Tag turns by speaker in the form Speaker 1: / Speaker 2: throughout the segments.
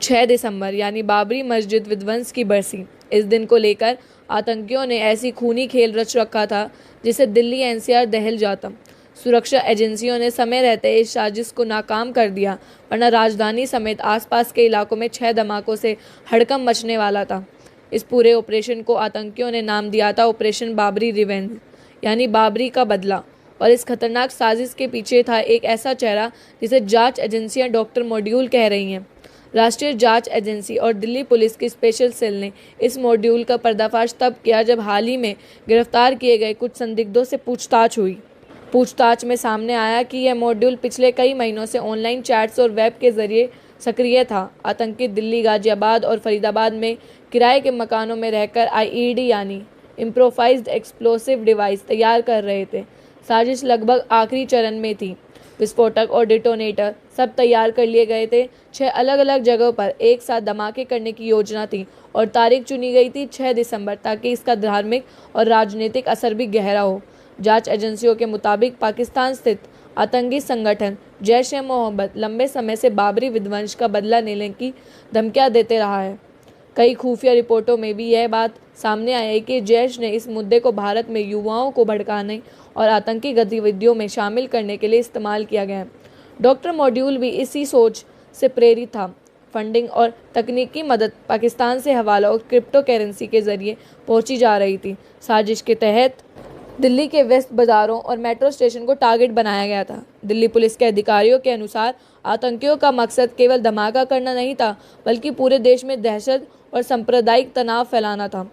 Speaker 1: 6 दिसंबर यानी बाबरी मस्जिद विध्वंस की बरसी। इस दिन को लेकर आतंकियों ने ऐसी खूनी खेल रच रखा था जिसे दिल्ली एनसीआर दहल जाता। सुरक्षा एजेंसियों ने समय रहते इस साजिश को नाकाम कर दिया, वरना राजधानी समेत आसपास के इलाकों में 6 धमाकों से हड़कंप मचने वाला था। इस पूरे ऑपरेशन को आतंकियों ने नाम दिया था ऑपरेशन बाबरी रिवेंज, यानी बाबरी का बदला। और इस खतरनाक साजिश के पीछे था एक ऐसा चेहरा जिसे जांच एजेंसियां डॉक्टर मॉड्यूल कह रही हैं। राष्ट्रीय जांच एजेंसी और दिल्ली पुलिस की स्पेशल सेल ने इस मॉड्यूल का पर्दाफाश तब किया जब हाल ही में गिरफ्तार किए गए कुछ संदिग्धों से पूछताछ हुई। पूछताछ में सामने आया कि यह मॉड्यूल पिछले कई महीनों से ऑनलाइन चैट्स और वेब के जरिए सक्रिय था। आतंकी दिल्ली, गाजियाबाद और फरीदाबाद में किराए के मकानों में रहकर आईईडी यानी इम्प्रोवाइज्ड एक्सप्लोसिव डिवाइस तैयार कर रहे थे। साजिश लगभग आखिरी चरण में थी। विस्फोटक और डिटोनेटर सब तैयार कर लिए गए थे। 6 अलग अलग जगहों पर एक साथ धमाके करने की योजना थी और तारीख चुनी गई थी 6 दिसंबर, ताकि इसका धार्मिक और राजनीतिक असर भी गहरा हो। जांच एजेंसियों के मुताबिक पाकिस्तान स्थित आतंकी संगठन जैश-ए-मोहम्मद लंबे समय से बाबरी विध्वंस का बदला लेने की धमकियां देते रहा है। कई खुफिया रिपोर्टों में भी यह बात सामने आई है कि जैश ने इस मुद्दे को भारत में युवाओं को भड़काने और आतंकी गतिविधियों में शामिल करने के लिए इस्तेमाल किया गया है। डॉक्टर मॉड्यूल भी इसी सोच से प्रेरित था। फंडिंग और तकनीकी मदद पाकिस्तान से हवाला और क्रिप्टो करेंसी के जरिए पहुंची जा रही थी। साजिश के तहत दिल्ली के वेस्ट बाजारों और मेट्रो स्टेशन को टारगेट बनाया गया था। दिल्ली पुलिस के अधिकारियों के अनुसार आतंकियों का मकसद केवल धमाका करना नहीं था, बल्कि पूरे देश में दहशत और सांप्रदायिक तनाव फैलाना था।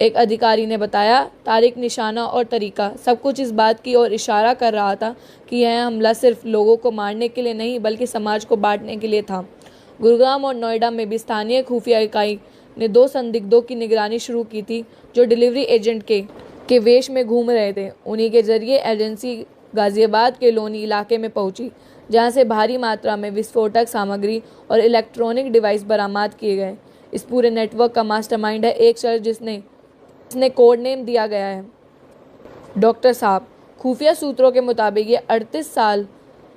Speaker 1: एक अधिकारी ने बताया, तारीख, निशाना और तरीका सब कुछ इस बात की ओर इशारा कर रहा था कि यह हमला सिर्फ लोगों को मारने के लिए नहीं, बल्कि समाज को बांटने के लिए था। गुरुग्राम और नोएडा में भी स्थानीय खुफिया इकाई ने 2 संदिग्धों की निगरानी शुरू की थी, जो डिलीवरी एजेंट के वेश में घूम रहे थे। उन्हीं के जरिए एजेंसी गाजियाबाद के लोनी इलाके में पहुंची, जहां से भारी मात्रा में विस्फोटक सामग्री और इलेक्ट्रॉनिक डिवाइस बरामद किए गए। इस पूरे नेटवर्क का मास्टरमाइंड है एक शख्स जिसने कोड नेम दिया गया है डॉक्टर साहब। खुफिया सूत्रों के मुताबिक ये 38 साल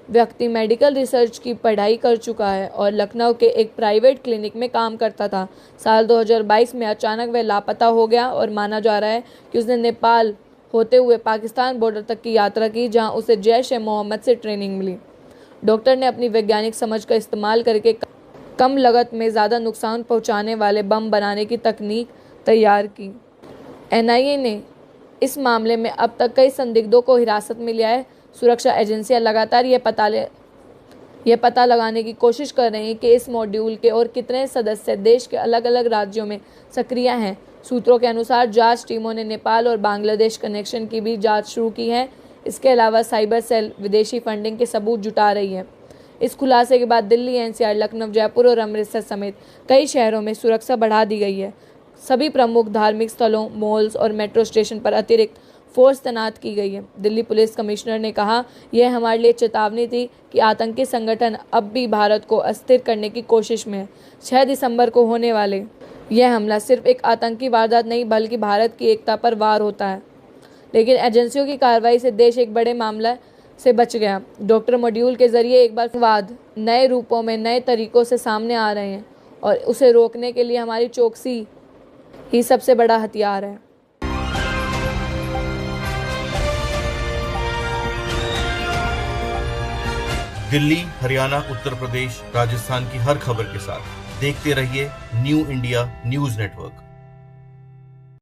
Speaker 1: व्यक्ति मेडिकल रिसर्च की पढ़ाई कर चुका है और लखनऊ के एक प्राइवेट क्लिनिक में काम करता था। साल 2022 में अचानक वह लापता हो गया और माना जा रहा है कि उसने नेपाल होते हुए पाकिस्तान बॉर्डर तक की यात्रा की, जहां उसे जैश-ए-मोहम्मद से ट्रेनिंग मिली। डॉक्टर ने अपनी वैज्ञानिक समझ का इस्तेमाल करके कम लागत में ज़्यादा नुकसान पहुंचाने वाले बम बनाने की तकनीक तैयार की। एनआईए ने इस मामले में अब तक कई संदिग्धों को हिरासत में लिया है। सुरक्षा एजेंसियां लगातार यह पता लगाने की कोशिश कर रही हैं कि इस मॉड्यूल के और कितने सदस्य देश के अलग अलग राज्यों में सक्रिय हैं। सूत्रों के अनुसार जांच टीमों ने नेपाल और बांग्लादेश कनेक्शन की भी जांच शुरू की है। इसके अलावा साइबर सेल विदेशी फंडिंग के सबूत जुटा रही है। इस खुलासे के बाद दिल्ली एनसीआर, लखनऊ, जयपुर और अमृतसर समेत कई शहरों में सुरक्षा बढ़ा दी गई है। सभी प्रमुख धार्मिक स्थलों, मॉल्स और मेट्रो स्टेशन पर अतिरिक्त फोर्स तैनात की गई है। दिल्ली पुलिस कमिश्नर ने कहा, यह हमारे लिए चेतावनी थी कि आतंकी संगठन अब भी भारत को अस्थिर करने की कोशिश में है। 6 दिसंबर को होने वाले यह हमला सिर्फ एक आतंकी वारदात नहीं, बल्कि भारत की एकता पर वार होता है। लेकिन एजेंसियों की कार्रवाई से देश एक बड़े मामले से बच गया। डॉक्टर मॉड्यूल के जरिए एक बार वाद नए रूपों में, नए तरीकों से सामने आ रहे हैं और उसे रोकने के लिए हमारी चौकसी ही सबसे बड़ा हथियार है।
Speaker 2: दिल्ली, हरियाणा, उत्तर प्रदेश, राजस्थान की हर खबर के साथ देखते रहिए न्यू इंडिया न्यूज़ नेटवर्क।